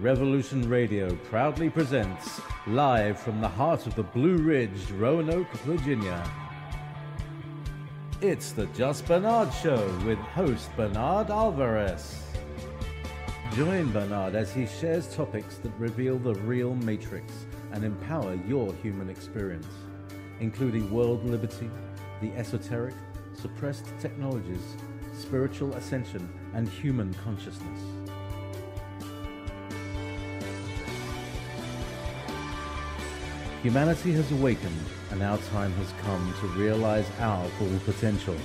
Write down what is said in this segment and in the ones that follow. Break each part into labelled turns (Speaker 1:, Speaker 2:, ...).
Speaker 1: Revolution Radio proudly presents, live from the heart of the Blue Ridge, Roanoke, Virginia. It's the Just Bernard Show with host Bernard Alvarez. Join Bernard as he shares topics that reveal the real matrix and empower your human experience, including world liberty, the esoteric, suppressed technologies, spiritual ascension, and human consciousness. Humanity has awakened, and our time has come to realize our full potential.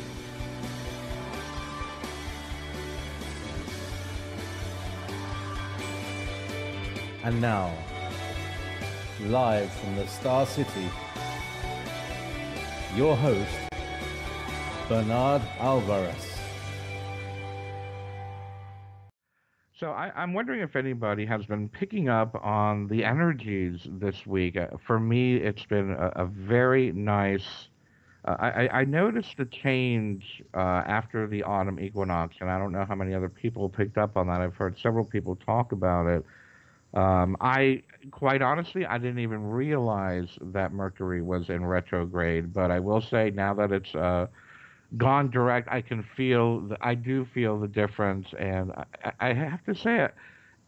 Speaker 1: And now, live from the Star City, your host, Bernard Alvarez.
Speaker 2: So I'm wondering if anybody has been picking up on the energies this week. For me, it's been a very nice. I noticed a change after the autumn equinox, and I don't know how many other people picked up on that. I've heard several people talk about it. Quite honestly, I didn't even realize that Mercury was in retrograde, but I will say now that it's gone direct, I do feel the difference, and I have to say it,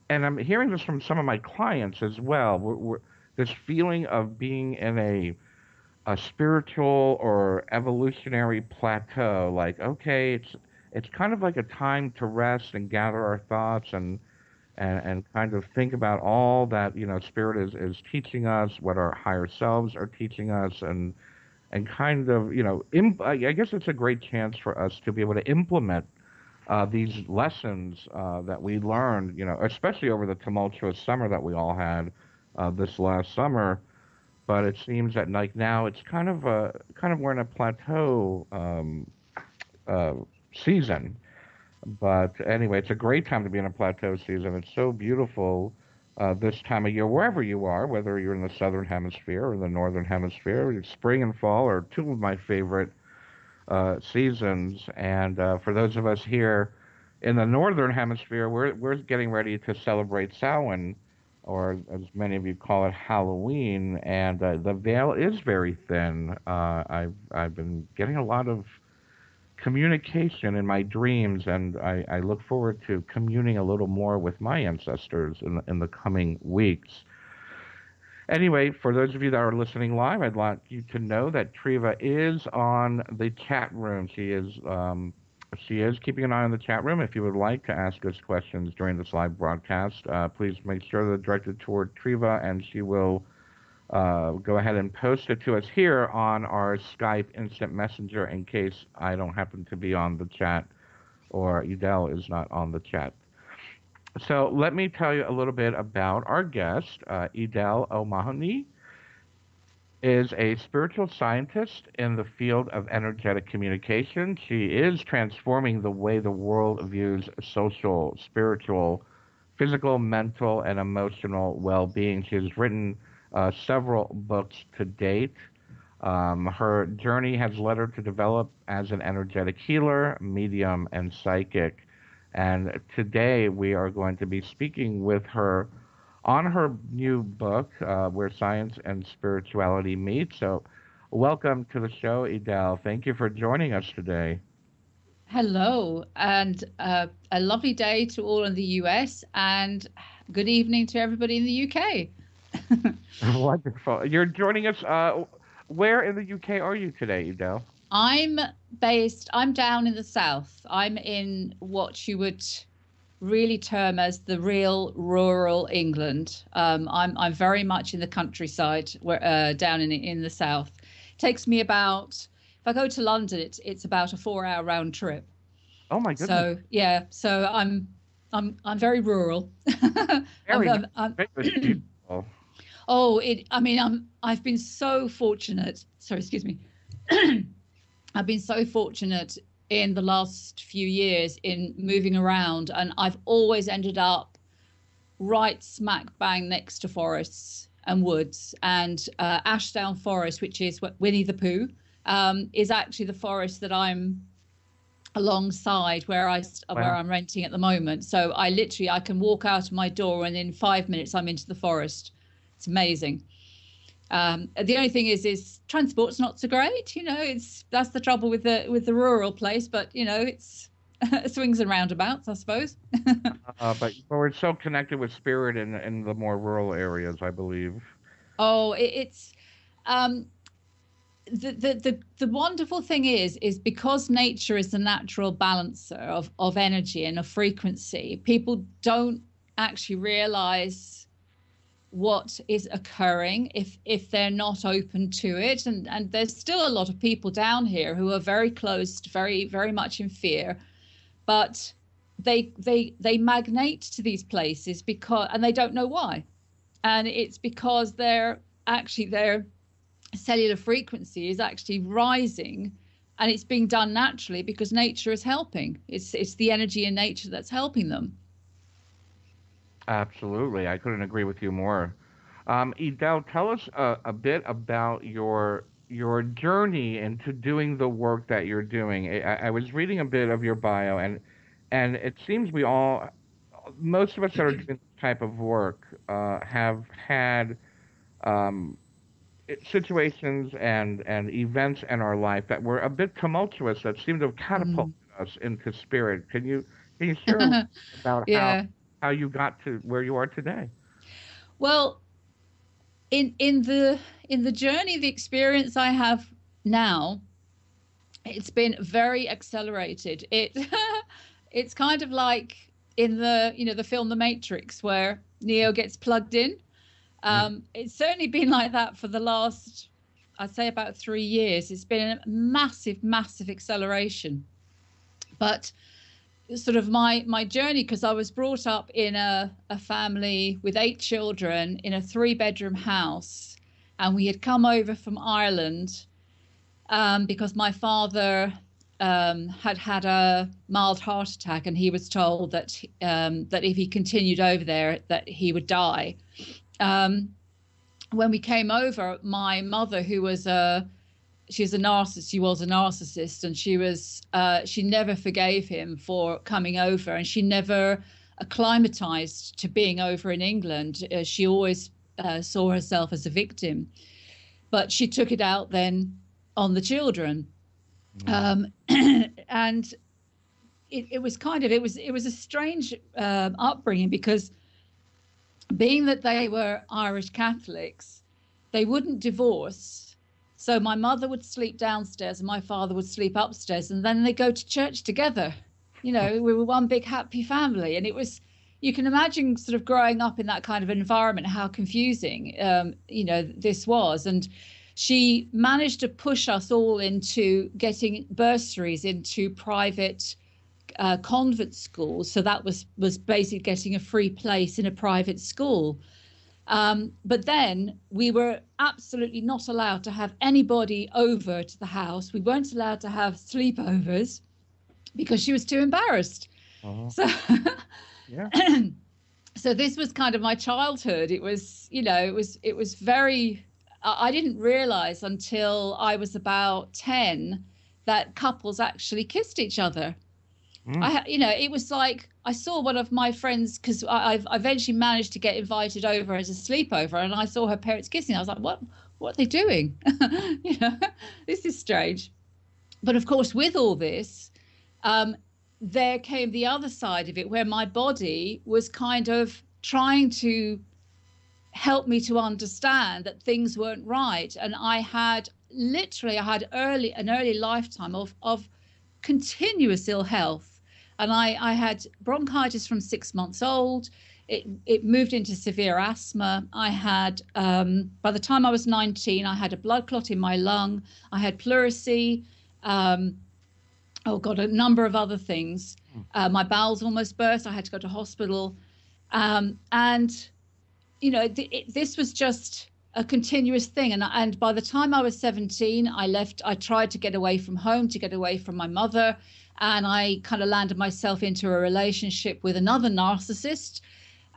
Speaker 2: and I'm hearing this from some of my clients as well. This feeling of being in a spiritual or evolutionary plateau, like, okay, it's kind of like a time to rest and gather our thoughts and kind of think about all that, Spirit is teaching us, what our higher selves are teaching us, and kind of, I guess it's a great chance for us to be able to implement these lessons that we learned, especially over the tumultuous summer that we all had this last summer. But it seems that like now it's kind of we're in a plateau season. But anyway, it's a great time to be in a plateau season. It's so beautiful this time of year, wherever you are, whether you're in the southern hemisphere or the northern hemisphere. Spring and fall are two of my favorite seasons. And for those of us here in the northern hemisphere, we're getting ready to celebrate Samhain, or as many of you call it, Halloween. And the veil is very thin. I've been getting a lot of communication in my dreams, and I look forward to communing a little more with my ancestors in the coming weeks. Anyway, for those of you that are listening live, I'd like you to know that Triva is on the chat room. She is keeping an eye on the chat room. If you would like to ask us questions during this live broadcast, please make sure they're directed toward Triva, and she will go ahead and post it to us here on our Skype Instant Messenger in case I don't happen to be on the chat or Edel is not on the chat. So let me tell you a little bit about our guest. Edel O'Mahony is a spiritual scientist in the field of energetic communication. She is transforming the way the world views social, spiritual, physical, mental, and emotional well-being. She has written several books to date. Her journey has led her to develop as an energetic healer, medium, and psychic. And today we are going to be speaking with her on her new book, Where Science and Spirituality Meet. So welcome to the show, Edel. Thank you for joining us today.
Speaker 3: Hello, and a lovely day to all in the US, and good evening to everybody in the UK.
Speaker 2: Wonderful. You're joining us. Where in the UK are you today, Edel?
Speaker 3: I'm down in the south. I'm in what you would really term as the real rural England. I'm very much in the countryside, where down in the south. It takes me about, if I go to London, it's about a 4-hour round trip.
Speaker 2: Oh my goodness.
Speaker 3: So yeah, so I'm very rural.
Speaker 2: Very beautiful.
Speaker 3: Oh, I've been so fortunate. Sorry, excuse me. I've been so fortunate in the last few years in moving around, and I've always ended up right smack bang next to forests and woods. And Ashdown Forest, which is Winnie the Pooh, is actually the forest that I'm alongside where I'm renting at the moment. So I can walk out of my door and in 5 minutes I'm into the forest. It's amazing. The only thing is transport's not so great. That's the trouble with the rural place. But it's swings and roundabouts, I suppose.
Speaker 2: But we're so connected with spirit in the more rural areas, I believe.
Speaker 3: Oh, it's the wonderful thing is because nature is the natural balancer of energy and of frequency, people don't actually realize what is occurring if they're not open to it. And there's still a lot of people down here who are very closed, very, very much in fear, but they magnate to these places and they don't know why. And it's because their cellular frequency is actually rising, and it's being done naturally because nature is helping. It's the energy in nature that's helping them.
Speaker 2: Absolutely. I couldn't agree with you more. Edel, tell us a bit about your journey into doing the work that you're doing. I was reading a bit of your bio, and it seems most of us that are doing this type of work have had situations and events in our life that were a bit tumultuous that seemed to have catapulted us into spirit. Can you share a little bit about
Speaker 3: Yeah.
Speaker 2: how you got to where you are today?
Speaker 3: Well, in the journey, the experience I have now, it's been very accelerated. It's kind of like in the film The Matrix, where Neo gets plugged in. It's certainly been like that for the last, I'd say, about 3 years. It's been a massive, massive acceleration. But sort of my journey, because I was brought up in a family with 8 children in a 3-bedroom house, and we had come over from Ireland because my father had a mild heart attack, and he was told that if he continued over there that he would die. When we came over, my mother, who was she was a narcissist, and she never forgave him for coming over, and she never acclimatized to being over in England. She always saw herself as a victim, but she took it out then on the children. And it was a strange upbringing, because being that they were Irish Catholics, they wouldn't divorce. So my mother would sleep downstairs and my father would sleep upstairs, and then they go to church together. We were one big happy family. And you can imagine sort of growing up in that kind of environment, how confusing, this was. And she managed to push us all into getting bursaries into private convent schools. So that was basically getting a free place in a private school. But then we were absolutely not allowed to have anybody over to the house. We weren't allowed to have sleepovers because she was too embarrassed. So,
Speaker 2: yeah.
Speaker 3: So this was kind of my childhood. It was very. I didn't realize until I was about 10 that couples actually kissed each other. It was like I saw one of my friends, because I eventually managed to get invited over as a sleepover, and I saw her parents kissing. I was like, what are they doing? This is strange. But of course, with all this, there came the other side of it, where my body was kind of trying to help me to understand that things weren't right. And I had an early lifetime of continuous ill health. And I had bronchitis from 6 months old. It moved into severe asthma. I had, by the time I was 19, I had a blood clot in my lung. I had pleurisy. A number of other things. My bowels almost burst. I had to go to hospital. This was just a continuous thing. And by the time I was 17, I tried to get away from home, to get away from my mother. And I kind of landed myself into a relationship with another narcissist.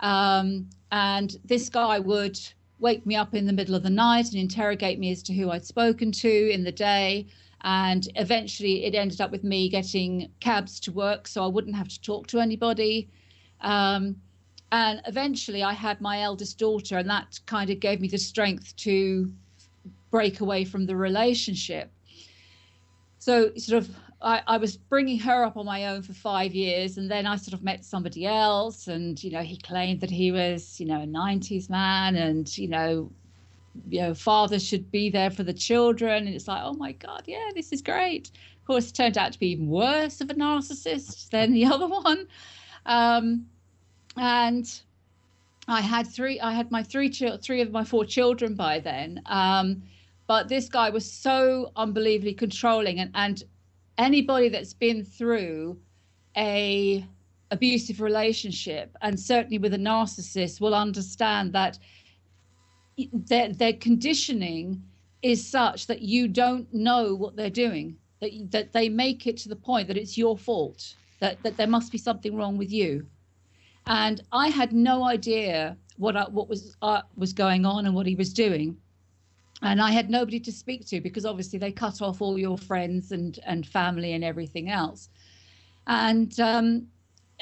Speaker 3: And this guy would wake me up in the middle of the night and interrogate me as to who I'd spoken to in the day. And eventually it ended up with me getting cabs to work so I wouldn't have to talk to anybody. And eventually I had my eldest daughter, and that kind of gave me the strength to break away from the relationship. So sort of I was bringing her up on my own for 5 years, and then I sort of met somebody else, and, you know, he claimed that he was, you know, a 90s man, and, you know, fathers should be there for the children. And it's like, oh my God, yeah, this is great. Of course, it turned out to be even worse of a narcissist than the other one. And I had three of my 4 children by then. But this guy was so unbelievably controlling, and anybody that's been through a abusive relationship, and certainly with a narcissist, will understand that their conditioning is such that you don't know what they're doing, that they make it to the point that it's your fault, that there must be something wrong with you. And I had no idea what was going on and what he was doing. And I had nobody to speak to, because obviously they cut off all your friends and family and everything else. And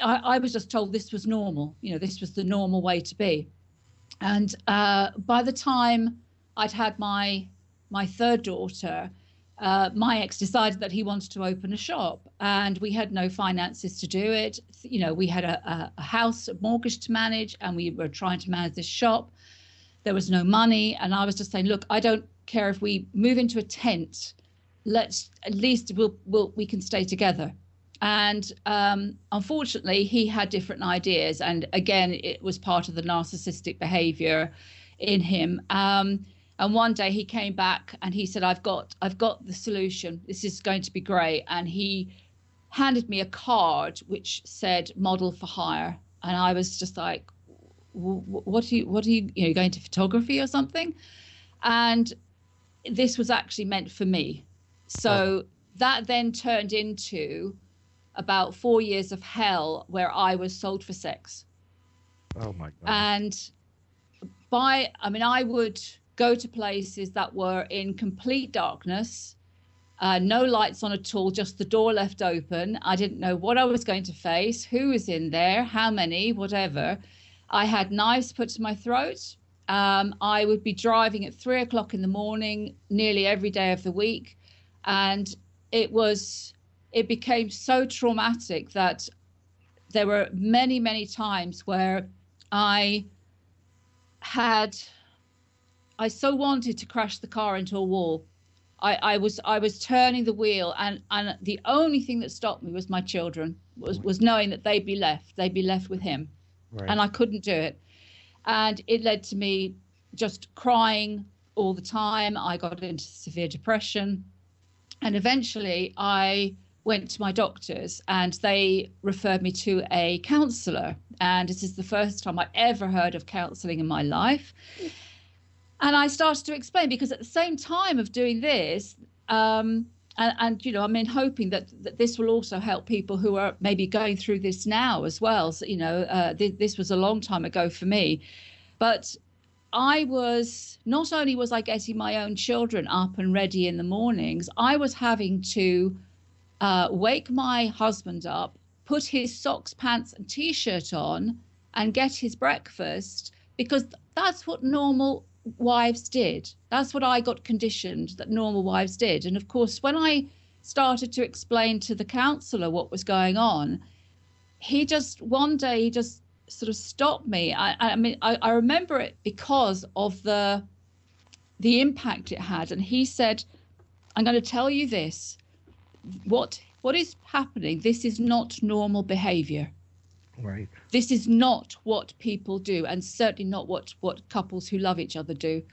Speaker 3: I was just told this was normal. You know, this was the normal way to be. And by the time I'd had my 3rd daughter, my ex decided that he wanted to open a shop, and we had no finances to do it. You know, we had a house, a mortgage to manage, and we were trying to manage this shop. There was no money, and I was just saying, look, I don't care if we move into a tent. Let's at least we can stay together. And unfortunately, he had different ideas, and again, it was part of the narcissistic behavior in him. And one day he came back and he said, I've got the solution. This is going to be great. And he handed me a card which said model for hire. And I was just like, what are you going to photography or something? And this was actually meant for me. So that then turned into about 4 years of hell where I was sold for sex.
Speaker 2: Oh my God.
Speaker 3: And I would go to places that were in complete darkness, no lights on at all, just the door left open. I didn't know what I was going to face, who was in there, how many, whatever. I had knives put to my throat. I would be driving at 3 o'clock in the morning nearly every day of the week. And it became so traumatic that there were many, many times where I so wanted to crash the car into a wall. I was turning the wheel, and the only thing that stopped me was my children, was knowing that they'd be left with him. Right. And I couldn't do it. And it led to me just crying all the time. I got into severe depression. And eventually I went to my doctors, and they referred me to a counselor. And this is the first time I ever heard of counseling in my life. And I started to explain, because at the same time of doing this, and you know, I mean, hoping that this will also help people who are maybe going through this now as well. So, you know, this was a long time ago for me, but not only was I getting my own children up and ready in the mornings, I was having to wake my husband up, put his socks, pants and T-shirt on and get his breakfast, because that's what normal wives did. That's what I got conditioned that normal wives did. And of course, when I started to explain to the counselor what was going on, one day he just sort of stopped me. I remember it because of the impact it had. And he said, I'm going to tell you this. What is happening? This is not normal behavior.
Speaker 2: Right.
Speaker 3: This is not what people do, and certainly not what couples who love each other do.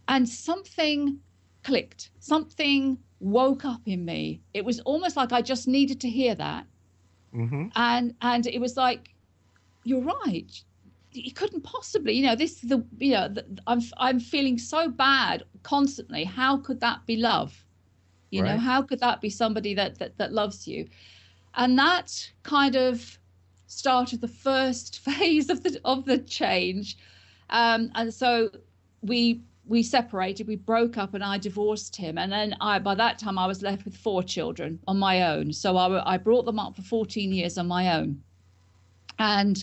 Speaker 3: And something clicked. Something woke up in me. It was almost like I just needed to hear that. Mm-hmm. And it was like, you're right. You couldn't possibly, you know, I'm feeling so bad constantly. How could that be love? You know, how could that be somebody that loves you? And that kind of started the first phase of the change. And so we we separated, we broke up, and I divorced him. And then by that time, I was left with 4 children on my own. So I brought them up for 14 years on my own. And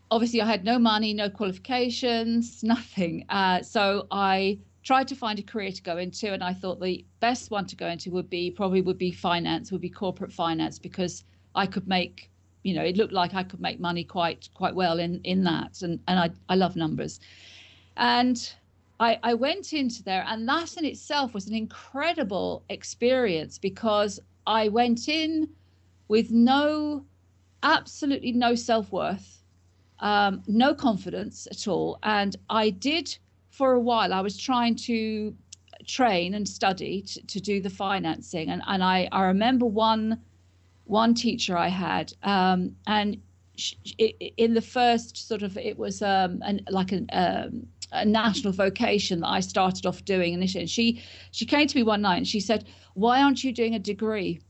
Speaker 3: obviously, I had no money, no qualifications, nothing. So I tried to find a career to go into, and I thought the best one to go into would be finance, would be corporate finance, because I could make, it looked like I could make money quite well in that, and I love numbers. And I went into there, and that in itself was an incredible experience, because I went in with absolutely no self-worth, no confidence at all. And I did, for a while, I was trying to train and study to do the financing. And I remember one teacher I had, and in the first sort of, it was a national vocation that I started off doing initially. And she came to me one night and she said, "Why aren't you doing a degree?"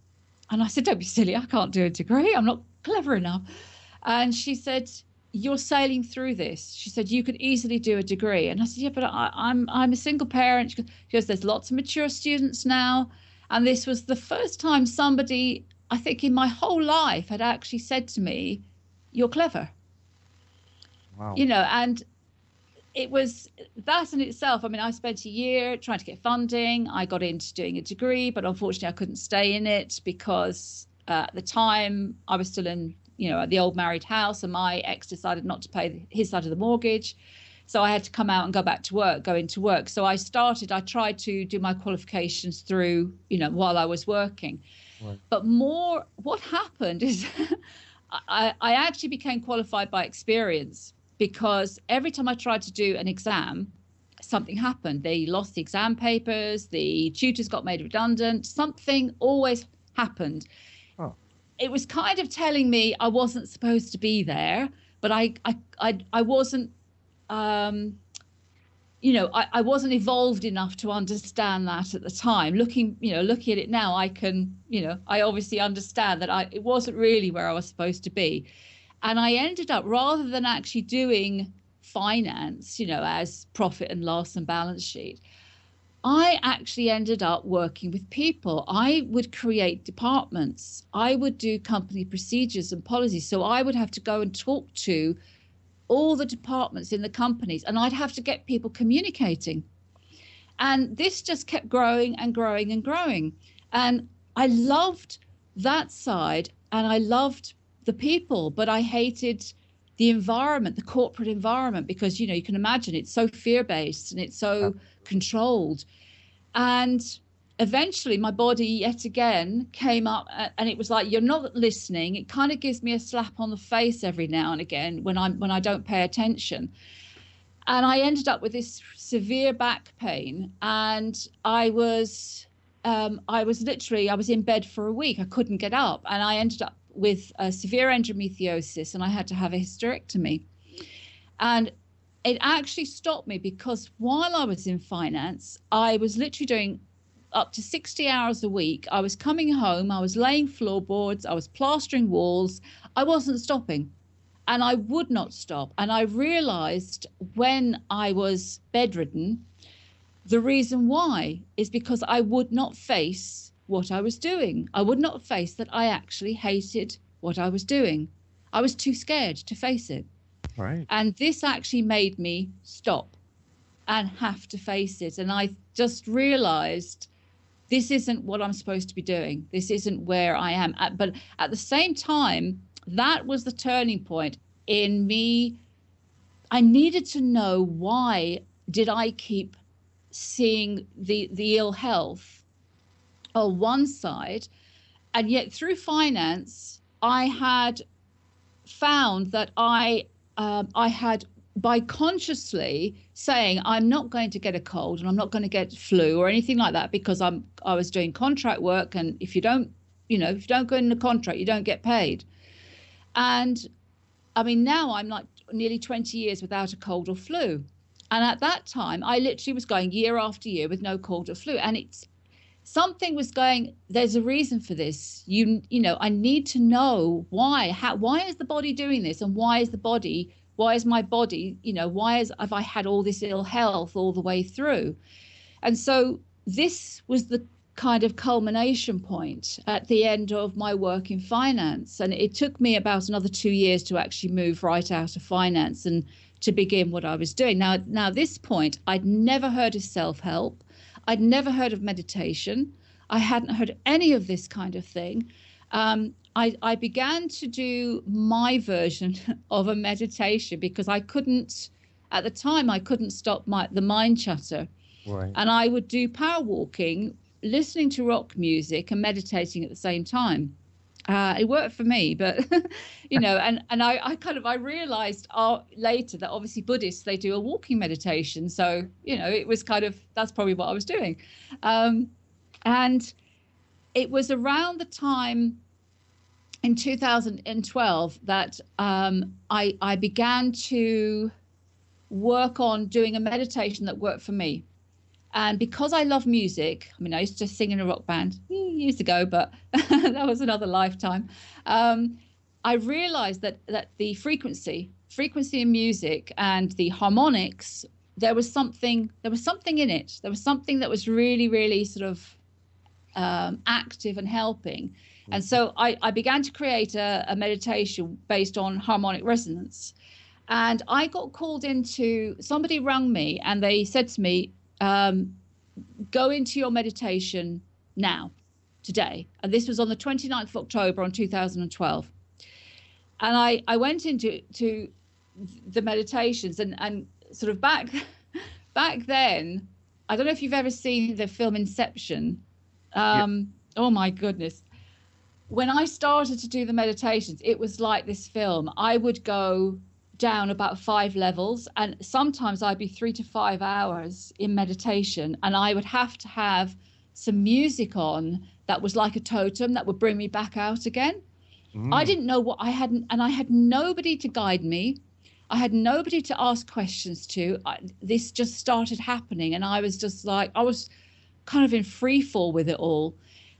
Speaker 3: And I said, "Don't be silly, I can't do a degree. I'm not clever enough." And she said, "You're sailing through this." She said, "You could easily do a degree." And I said, "Yeah, but I'm a single parent." She goes, "There's lots of mature students now." And this was the first time somebody, I think in my whole life, had actually said to me, "You're clever."
Speaker 2: Wow.
Speaker 3: And it was that in itself. I mean, I spent a year trying to get funding. I got into doing a degree, but unfortunately I couldn't stay in it because at the time I was still in, at the old married house, and my ex decided not to pay his side of the mortgage. So I had to come out and go into work. So I tried to do my qualifications through, while I was working.
Speaker 2: Right.
Speaker 3: But what happened is I actually became qualified by experience, because every time I tried to do an exam, something happened. They lost the exam papers, the tutors got made redundant, something always happened.
Speaker 2: Oh.
Speaker 3: It was kind of telling me I wasn't supposed to be there, but I wasn't, I wasn't evolved enough to understand that at the time. Looking at it now, I can, I obviously understand that it wasn't really where I was supposed to be. And I ended up, rather than actually doing finance, as profit and loss and balance sheet, I actually ended up working with people. I would create departments. I would do company procedures and policies. So I would have to go and talk to all the departments in the companies, and I'd have to get people communicating. And this just kept growing and growing and growing. And I loved that side, and I loved the people, but I hated the environment, the corporate environment, because, you can imagine it's so fear-based and it's so controlled. And eventually my body yet again came up, and it was like, "You're not listening." It kind of gives me a slap on the face every now and again when I don't pay attention. And I ended up with this severe back pain, and I was in bed for a week. I couldn't get up, and I ended up with a severe endometriosis, and I had to have a hysterectomy. And it actually stopped me, because while I was in finance, I was literally doing up to 60 hours a week. I was coming home, I was laying floorboards, I was plastering walls. I wasn't stopping, and I would not stop. And I realized when I was bedridden, the reason why is because I would not face what I was doing. I would not face that I actually hated what I was doing. I was too scared to face it.
Speaker 2: Right.
Speaker 3: And this actually made me stop and have to face it. And I just realized this isn't what I'm supposed to be doing. This isn't where I am. But at the same time, that was the turning point in me. I needed to know, why did I keep seeing the ill health on one side, and yet through finance I had found that I had, by consciously saying I'm not going to get a cold and I'm not going to get flu or anything like that, because I was doing contract work, and if you don't go in the contract, you don't get paid. And I mean, now I'm like nearly 20 years without a cold or flu, and at that time I literally was going year after year with no cold or flu. And something was going, there's a reason for this. I need to know why is the body doing this, and why is the body Why is my body, have I had all this ill health all the way through? And so this was the kind of culmination point at the end of my work in finance. And it took me about another 2 years to actually move right out of finance and to begin what I was doing. Now this point, I'd never heard of self-help. I'd never heard of meditation. I hadn't heard any of this kind of thing. I began to do my version of a meditation because at the time, I couldn't stop the mind chatter.
Speaker 2: Right.
Speaker 3: And I would do power walking, listening to rock music and meditating at the same time. It worked for me, but I realized later that obviously Buddhists, they do a walking meditation. So, it was that's probably what I was doing. And it was around the time in 2012 that I began to work on doing a meditation that worked for me. And because I love music, I used to sing in a rock band years ago, but that was another lifetime. I realized that the frequency in music and the harmonics, there was something in it. There was something that was really, really sort of active and helping. And so I began to create a meditation based on harmonic resonance. And I got called somebody rang me and they said to me, go into your meditation now, today. And this was on the 29th of October on 2012. And I went into the meditations and sort of back then, I don't know if you've ever seen the film Inception. Oh my goodness. When I started to do the meditations, it was like this film. I would go down about 5 levels, and sometimes I'd be 3 to 5 hours in meditation, and I would have to have some music on that was like a totem that would bring me back out again. I didn't know what I hadn't, and I had nobody to guide me. I had nobody to ask questions to. This just started happening, and I was just like, I was kind of in free fall with it all.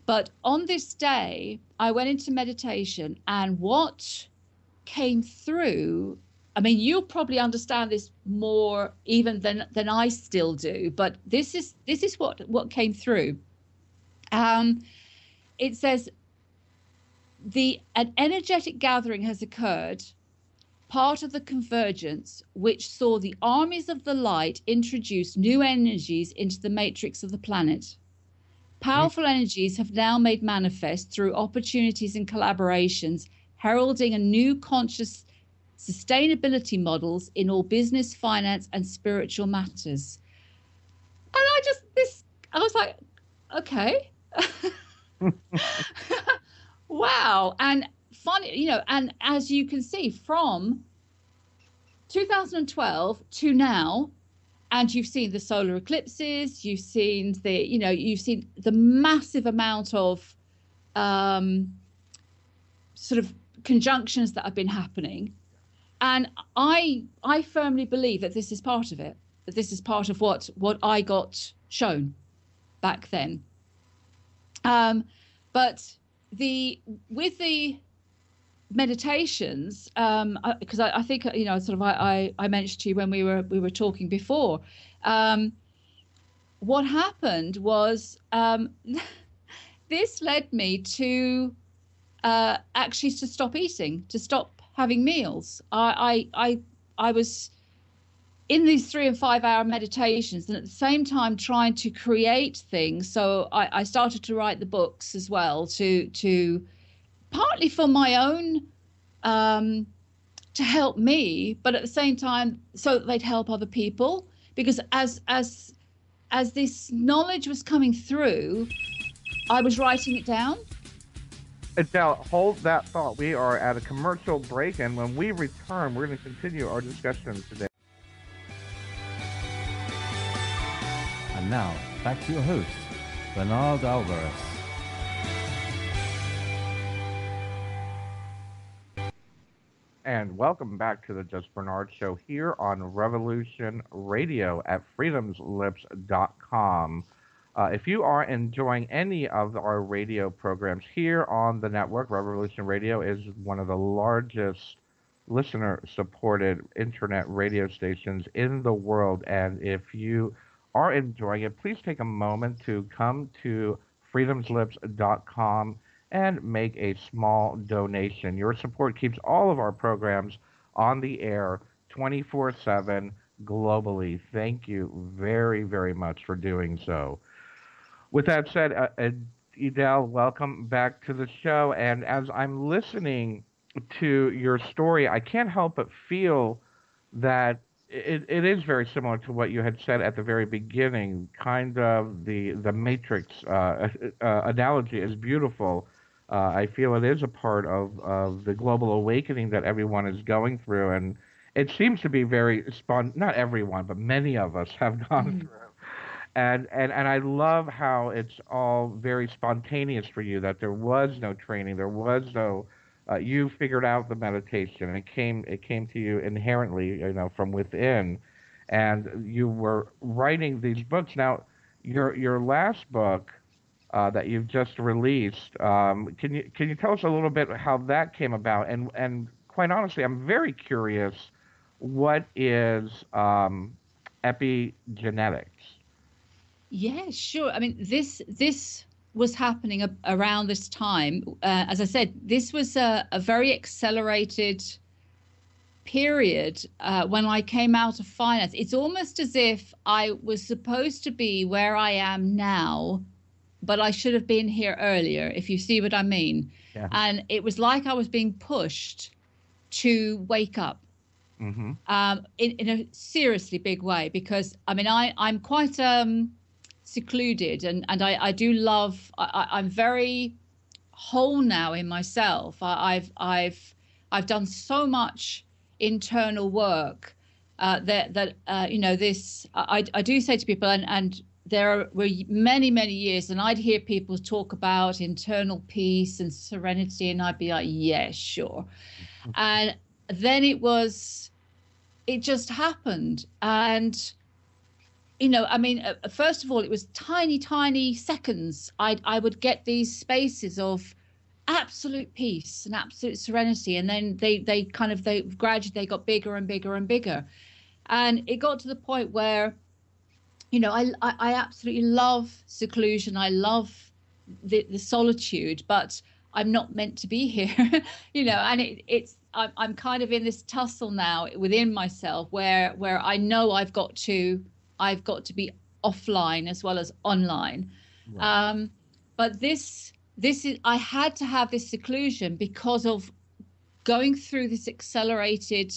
Speaker 3: But on this day, I went into meditation, and what came through, you'll probably understand this more even than I still do, but this is what came through. It says, an energetic gathering has occurred, part of the convergence, which saw the armies of the light introduce new energies into the matrix of the planet. Powerful energies have now made manifest through opportunities and collaborations, heralding a new conscious sustainability models in all business, finance, and spiritual matters. And I was like, okay. Wow. And funny, and as you can see, from 2012 to now, and you've seen the solar eclipses, you've seen the massive amount of sort of conjunctions that have been happening. And I firmly believe that this is part of it, that this is part of what I got shown back then. But with the meditations, because I think I mentioned to you when we were talking before, what happened was this led me to actually to stop eating, to stop having meals. I was in these 3 and 5 hour meditations, and at the same time trying to create things. So I started to write the books as well, to partly for my own, to help me, but at the same time so that they'd help other people. Because as this knowledge was coming through, I was writing it down.
Speaker 2: Edel, hold that thought. We are at a commercial break, and when we return, we're going to continue our discussion today.
Speaker 1: And now, back to your host, Bernard Alvarez.
Speaker 2: And welcome back to the Just Bernard Show here on Revolution Radio at freedomslips.com. If you are enjoying any of our radio programs here on the network, Revolution Radio is one of the largest listener-supported internet radio stations in the world. And if you are enjoying it, please take a moment to come to freedomslips.com and make a small donation. Your support keeps all of our programs on the air 24/7 globally. Thank you very, very much for doing so. With that said, Edel, welcome back to the show. And as I'm listening to your story, I can't help but feel that it is very similar to what you had said at the very beginning. Kind of the Matrix analogy is beautiful. I feel it is a part of the global awakening that everyone is going through, and it seems to be very not everyone, but many of us have gone through. And I love how it's all very spontaneous for you, that there was no training, there was no you figured out the meditation. It came to you inherently, from within, and you were writing these books. Now, your last book that you've just released, can you tell us a little bit how that came about? And quite honestly, I'm very curious, what is epigenetics?
Speaker 3: Yeah, sure. I mean, this was happening around this time. As I said, this was a very accelerated period when I came out of finance. It's almost as if I was supposed to be where I am now, but I should have been here earlier, if you see what I mean.
Speaker 2: Yeah.
Speaker 3: And it was like I was being pushed to wake up.
Speaker 2: Mm-hmm.
Speaker 3: In a seriously big way, because I mean I'm quite secluded, and I do love, I'm very whole now in myself. I've done so much internal work that this I do say to people, and there were many years, and I'd hear people talk about internal peace and serenity, and I'd be like, yeah, sure. And then it just happened. And I mean, first of all, it was tiny seconds. I would get these spaces of absolute peace and absolute serenity, and then they gradually got bigger and bigger and bigger, and it got to the point where, I absolutely love seclusion. I love the solitude, but I'm not meant to be here, and I'm kind of in this tussle now within myself where I know I've got to be offline as well as online. Right. But this is, I had to have this seclusion because of going through this accelerated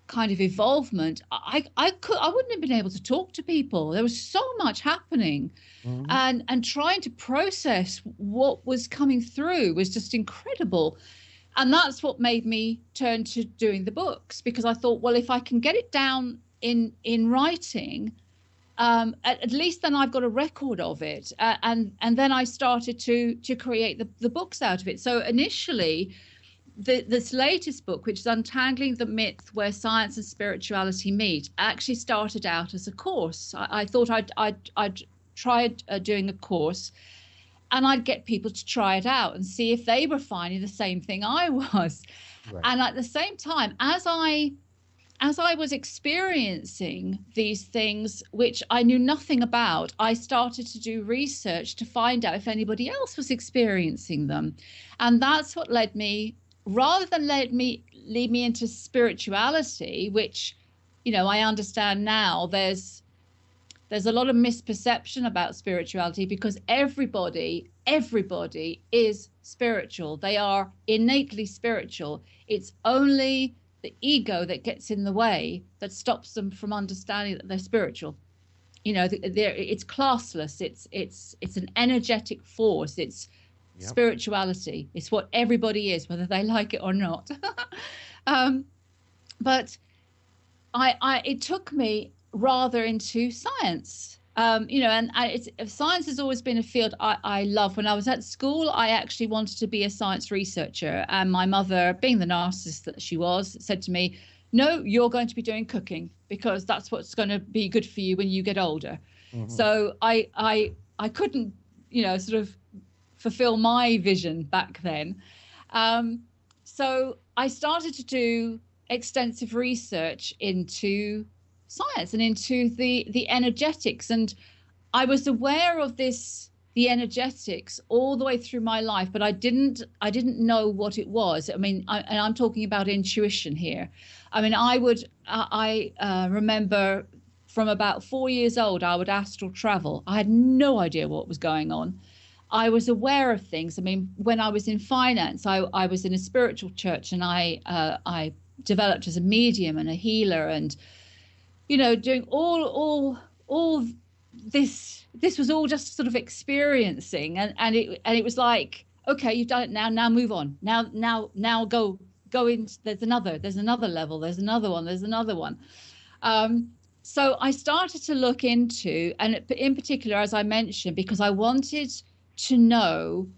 Speaker 3: kind of evolvement. I wouldn't have been able to talk to people. There was so much happening. Mm-hmm. and trying to process what was coming through was just incredible. And that's what made me turn to doing the books, because I thought, well, if I can get it down in writing, at least then I've got a record of it. And then I started to create the books out of it. So initially, this latest book, which is Untangling the Myth Where Science and Spirituality Meet, actually started out as a course. I thought I'd tried doing a course, and I'd get people to try it out and see if they were finding the same thing I was. Right. And at the same time, as I was experiencing these things, which I knew nothing about, I started to do research to find out if anybody else was experiencing them. And that's what led me, rather than lead me into spirituality, which, I understand now there's a lot of misperception about spirituality, because everybody is spiritual. They are innately spiritual. It's only the ego that gets in the way, that stops them from understanding that they're spiritual. It's classless. It's an energetic force. It's spirituality. It's what everybody is, whether they like it or not. But it took me rather into science, science has always been a field I love. When I was at school, I actually wanted to be a science researcher, and my mother, being the narcissist that she was, said to me, no, you're going to be doing cooking, because that's what's going to be good for you when you get older. Mm-hmm. So I couldn't sort of fulfill my vision back then. So I started to do extensive research into science and into the energetics, and I was aware of the energetics all the way through my life, but I didn't know what it was. I mean, and I'm talking about intuition here. I mean, I remember from about 4 years old, I would astral travel. I had no idea what was going on. I was aware of things. I mean, when I was in finance, I was in a spiritual church, and I developed as a medium and a healer, and doing all this was all just sort of experiencing, and it was like, okay, you've done it now move on, now go in. There's another level, there's another one. So I started to look into, and in particular, as I mentioned, because I wanted to know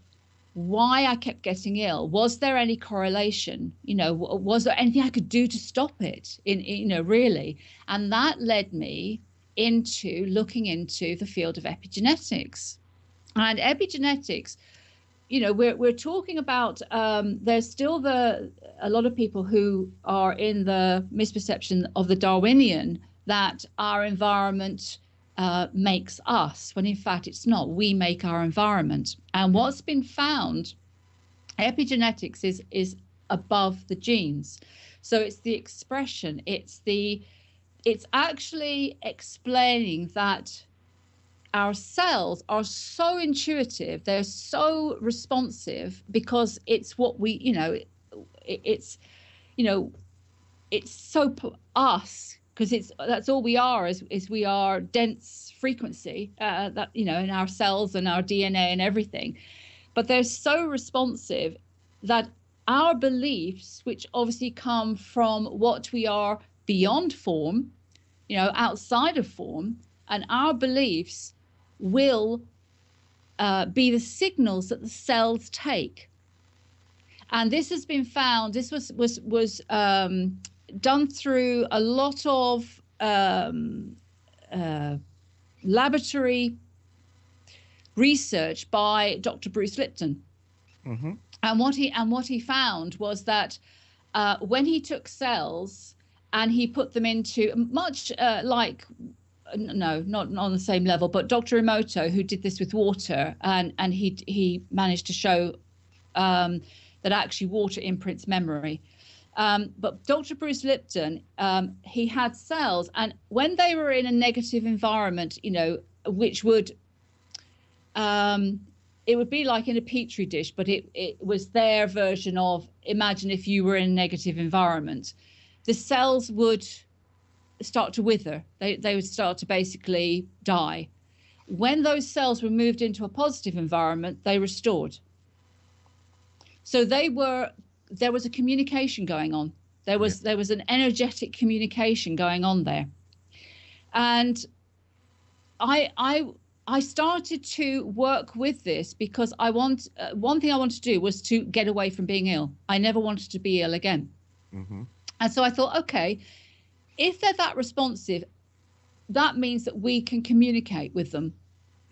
Speaker 3: why I kept getting ill. Was there any correlation? Was there anything I could do to stop it? Really, and that led me into looking into the field of epigenetics. And epigenetics, we're talking about, there's still a lot of people who are in the misperception of the Darwinian, that our environment makes us, when in fact it's not. We make our environment. And what's been found, epigenetics is above the genes. So it's the expression, it's actually explaining that our cells are so intuitive, they're so responsive, because it's what we, it's so us, because that's all we are, is we are dense frequency, that in our cells and our DNA and everything. But they're so responsive that our beliefs, which obviously come from what we are beyond form, outside of form, and our beliefs will be the signals that the cells take. And this has been found. This was done through a lot of laboratory research by Dr. Bruce Lipton. Mm-hmm. And what he found was that when he took cells and he put them into much not on the same level, but Dr. Emoto, who did this with water, and he managed to show that actually water imprints memory. But Dr. Bruce Lipton, he had cells, and when they were in a negative environment, which would, it would be like in a petri dish, but it was their version of, imagine if you were in a negative environment. The cells would start to wither. They would start to basically die. When those cells were moved into a positive environment, they restored. So there was a communication going on. There was an energetic communication going on there. And I started to work with this because one thing I wanted to do was to get away from being ill. I never wanted to be ill again. Mm-hmm. And so I thought, okay, if they're that responsive, that means that we can communicate with them.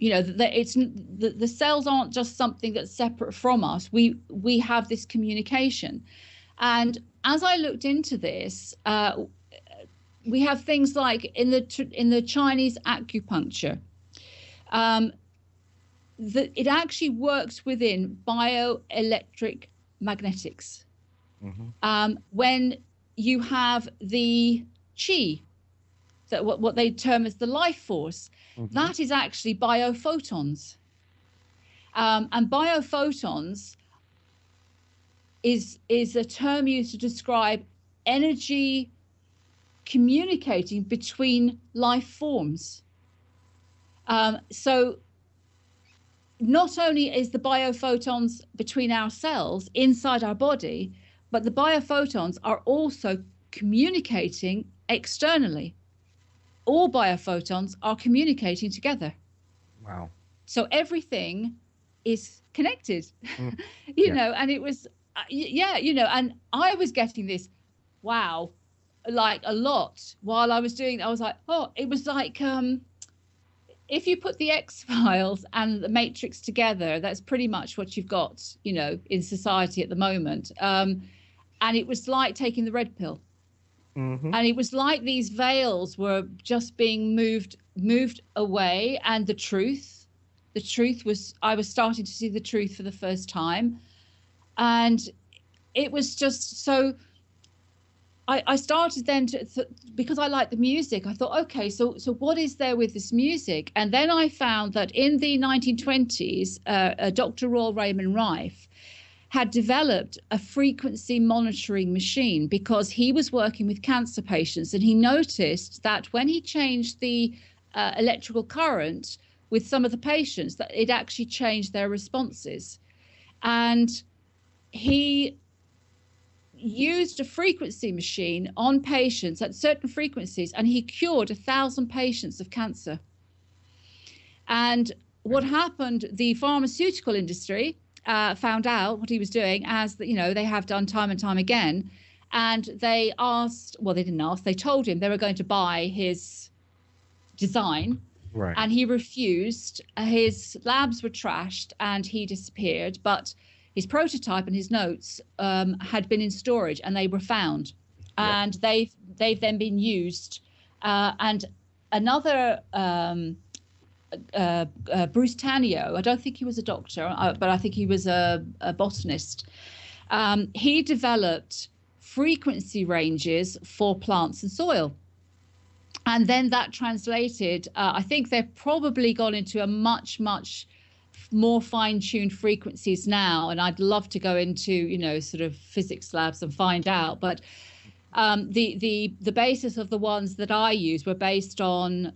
Speaker 3: That the cells aren't just something that's separate from us. We have this communication. And as I looked into this, we have things like in the Chinese acupuncture, it actually works within bioelectric magnetics. Mm-hmm. When you have the chi, that what they term as the life force, mm-hmm. that is actually biophotons. And biophotons is a term used to describe energy communicating between life forms. So not only is the biophotons between our cells inside our body, but the biophotons are also communicating externally. All biophotons are communicating together.
Speaker 2: Wow.
Speaker 3: So everything is connected, and it was, and I was getting this, wow, like a lot while I was doing it. I was like, it was like, if you put the X-Files and the Matrix together, that's pretty much what you've got, in society at the moment. And it was like taking the red pill.
Speaker 2: Mm-hmm.
Speaker 3: And it was like these veils were just being moved away, and the truth was, I was starting to see the truth for the first time. And it was just so, I started then because I like the music, I thought, okay, so what is there with this music? And then I found that in the 1920s, Dr. Royal Raymond Rife had developed a frequency monitoring machine because he was working with cancer patients, and he noticed that when he changed the electrical current with some of the patients, that it actually changed their responses. And he used a frequency machine on patients at certain frequencies, and he cured 1,000 patients of cancer. And what happened, the pharmaceutical industry found out what he was doing, as they have done time and time again. And they asked, well, they didn't ask, they told him they were going to buy his design.
Speaker 2: Right.
Speaker 3: And he refused. His labs were trashed and he disappeared. But his prototype and his notes had been in storage, and they were found. Yeah. And they've then been used. And another Bruce Tanio, I don't think he was a doctor, but I think he was a botanist. He developed frequency ranges for plants and soil. And then that translated, I think they've probably gone into a much, much more fine-tuned frequencies now. And I'd love to go into, sort of physics labs and find out. But the basis of the ones that I used were based on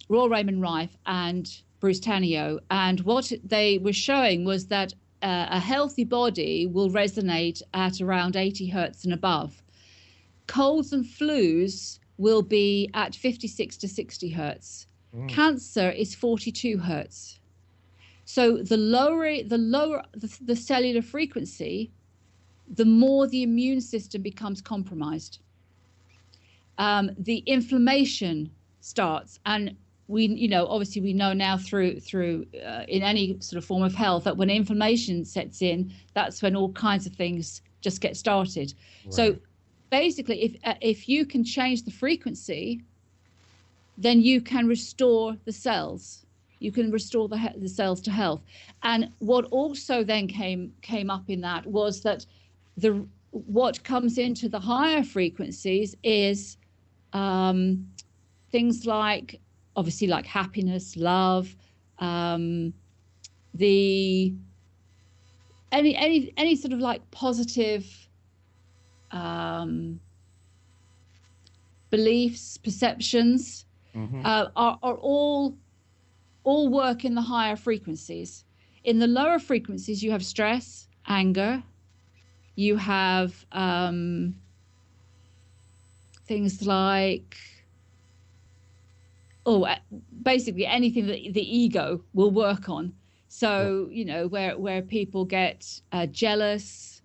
Speaker 3: Royal Raymond Rife and Bruce Tanio. And what they were showing was that a healthy body will resonate at around 80 hertz and above. Colds and flus will be at 56 to 60 hertz. Cancer is 42 hertz. So the lower the cellular frequency, the more the immune system becomes compromised. The inflammation starts, and we, obviously we know now through in any sort of form of health that when inflammation sets in, that's when all kinds of things just get started. Right. So basically, if you can change the frequency, then you can restore the cells. You can restore the cells to health. And what also then came up in that was that what comes into the higher frequencies is things like, obviously, like happiness, love, any sort of like positive beliefs, perceptions, are all work in the higher frequencies. In the lower frequencies, you have stress, anger, you have things like, basically anything that the ego will work on. So, where people get jealous,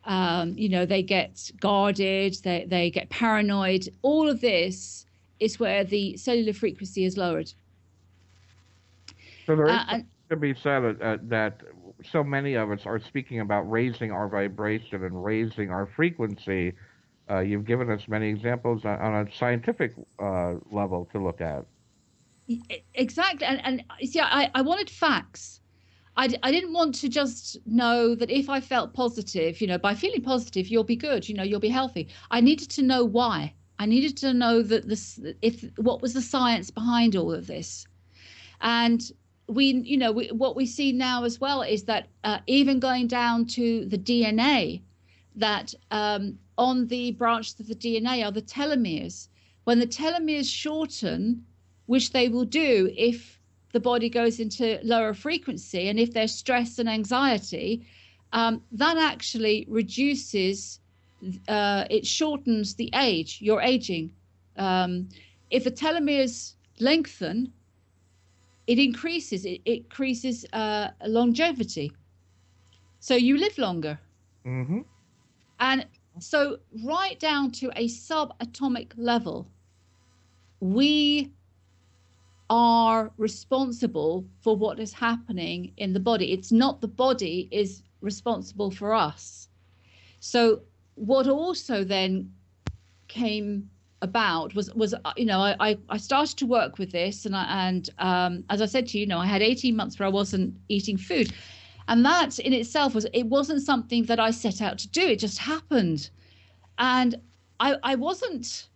Speaker 3: they get guarded, they get paranoid. All of this is where the cellular frequency is lowered.
Speaker 2: So there is to be said that so many of us are speaking about raising our vibration and raising our frequency. You've given us many examples on a scientific level to look at.
Speaker 3: Exactly. And see, I wanted facts. I didn't want to just know that if I felt positive, by feeling positive, you'll be good, you'll be healthy. I needed to know why. I needed to know that what was the science behind all of this. And what we see now as well is that even going down to the DNA, that on the branches of the DNA are the telomeres. When the telomeres shorten, which they will do if the body goes into lower frequency, and if there's stress and anxiety, that actually reduces, it shortens the age, your aging. If the telomeres lengthen, it increases longevity. So you live longer.
Speaker 2: Mm-hmm.
Speaker 3: And so right down to a subatomic level, we are responsible for what is happening in the body. It's not the body is responsible for us. So what also then came about was I started to work with this, and as I said to you, I had 18 months where I wasn't eating food, and that in itself wasn't something that I set out to do. It just happened, and I wasn't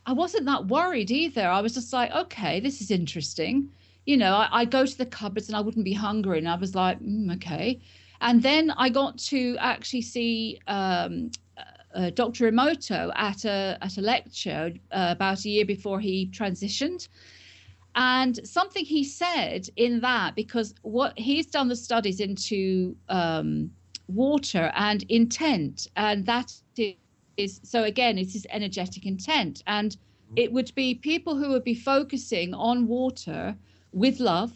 Speaker 3: that worried either. I was just like, okay, this is interesting. I'd go to the cupboards and I wouldn't be hungry, and I was like, okay. And then I got to actually see Dr. Emoto at a lecture about a year before he transitioned. And something he said in that, because what he's done the studies into water and intent, and that is, so again, it is energetic intent. And it would be people who would be focusing on water with love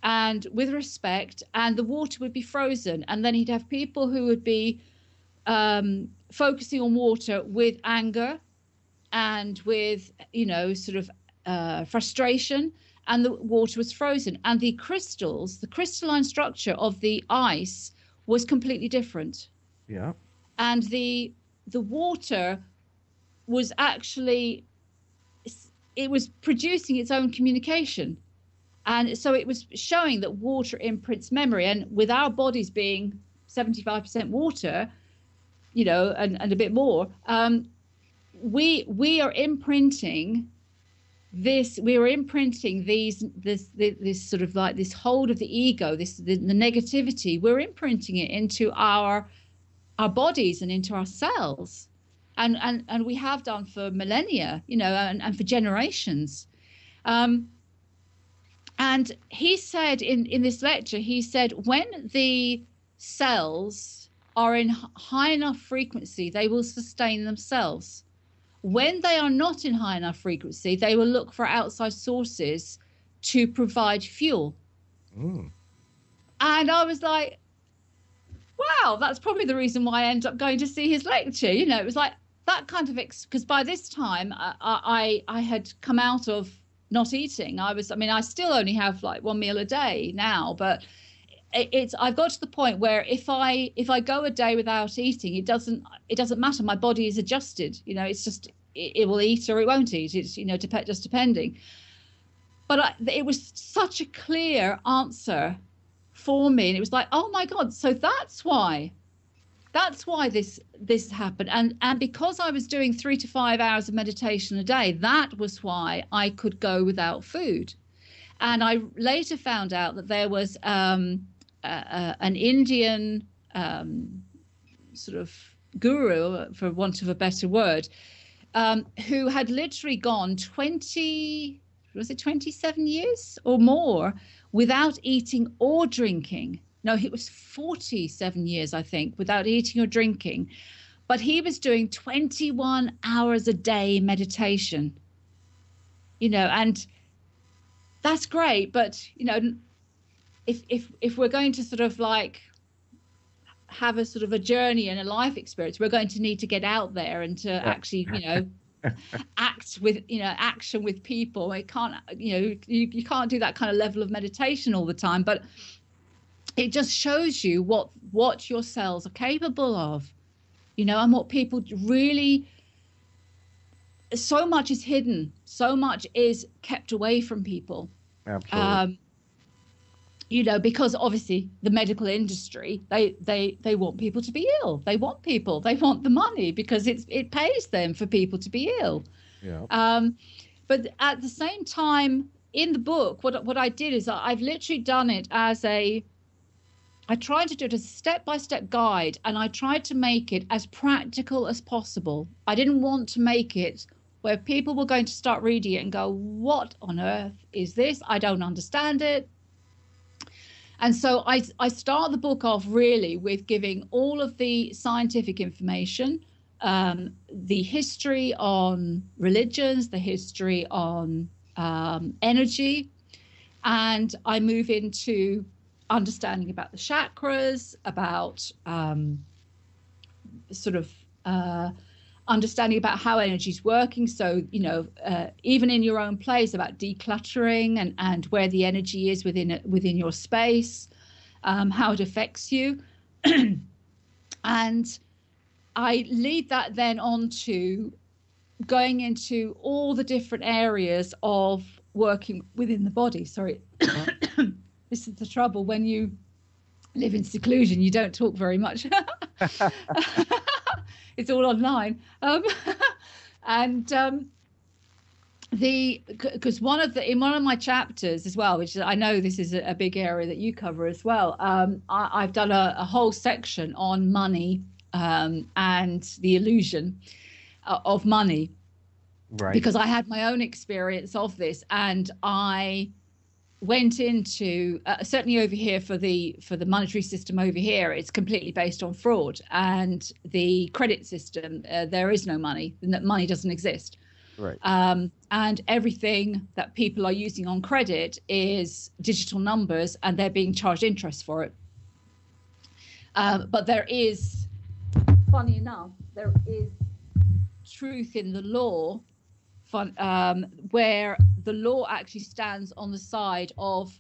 Speaker 3: and with respect, and the water would be frozen. And then he'd have people who would be focusing on water with anger and with, sort of frustration, and the water was frozen. And the crystals, the crystalline structure of the ice was completely different.
Speaker 2: Yeah.
Speaker 3: And the water was actually, it was producing its own communication. And so it was showing that water imprints memory. And with our bodies being 75% water, and a bit more, we are imprinting this. We are imprinting this sort of like this hold of the ego, the negativity. We're imprinting it into our bodies and into our cells, and we have done for millennia, and for generations. And he said in this lecture, he said, when the cells are in high enough frequency, they will sustain themselves. When they are not in high enough frequency, they will look for outside sources to provide fuel. And I was like, wow, that's probably the reason why I ended up going to see his lecture. It was like that kind of, because by this time I had come out of not eating. I still only have like one meal a day now, but I've got to the point where if I go a day without eating, it doesn't matter. My body is adjusted. It's just it will eat or it won't eat. It's just depending. But it was such a clear answer for me, and it was like, oh my God, so that's why this happened. And because I was doing 3 to 5 hours of meditation a day, that was why I could go without food. And I later found out that there was an Indian sort of guru, for want of a better word, who had literally gone 27 years or more without eating or drinking. No, it was 47 years, I think, without eating or drinking. But he was doing 21 hours a day meditation, and that's great. But, if we're going to sort of like have a sort of a journey and a life experience, we're going to need to get out there and to actually, action with people. It can't, you can't do that kind of level of meditation all the time, but it just shows you what your cells are capable of, and what people really, so much is hidden, so much is kept away from people.
Speaker 2: Absolutely.
Speaker 3: Because obviously the medical industry, they want people to be ill. They want the money because it pays them for people to be ill.
Speaker 2: Yeah.
Speaker 3: But at the same time, in the book, what I did is I've literally done it I tried to do it as a step-by-step guide, and I tried to make it as practical as possible. I didn't want to make it where people were going to start reading it and go, what on earth is this? I don't understand it. And so I start the book off really with giving all of the scientific information, the history on religions, the history on energy, and I move into understanding about the chakras, about understanding about how energy is working. So, even in your own place, about decluttering and where the energy is within your space, how it affects you. And I lead that then on to going into all the different areas of working within the body. Sorry, this is the trouble when you live in seclusion. You don't talk very much. It's all online. Because in one of my chapters as well, which I know this is a big area that you cover as well, I've done a whole section on money and the illusion of money,
Speaker 2: Right.
Speaker 3: because I had my own experience of this, and I went into certainly over here for the monetary system over here, it's completely based on fraud, and the credit system, there is no money, that money doesn't exist.
Speaker 2: Right.
Speaker 3: And everything that people are using on credit is digital numbers, and they're being charged interest for it. But there is, funny enough, there is truth in the law, where the law actually stands on the side of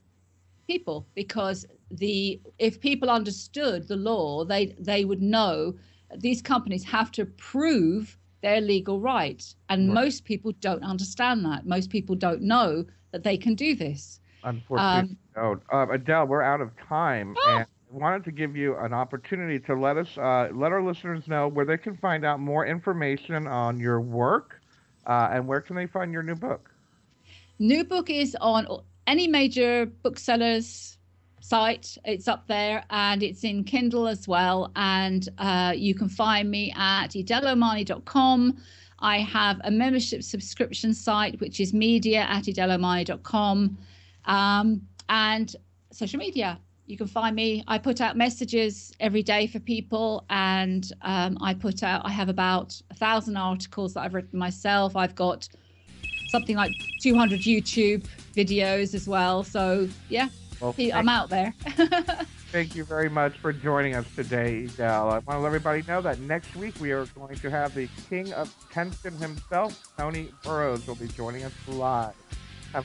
Speaker 3: people, because if people understood the law, they would know that these companies have to prove their legal right, and
Speaker 2: Right.
Speaker 3: most people don't understand that. Most people don't know that they can do this.
Speaker 2: Unfortunately, no. Edel, we're out of time, and I wanted to give you an opportunity to let our listeners know where they can find out more information on your work, and where can they find your new book?
Speaker 3: New book is on any major booksellers site. It's up there, and it's in Kindle as well. And you can find me at edelomahony.com. I have a membership subscription site, which is media@edelomahony.com. And social media. You can find me. I put out messages every day for people, and I have about 1,000 articles that I've written myself. I've got something like 200 YouTube videos as well. So yeah,
Speaker 2: Well,
Speaker 3: I'm out there.
Speaker 2: Thank you very much for joining us today, Edel. I want to let everybody know that next week we are going to have the king of tension himself, Tony Burrows, will be joining us live. Have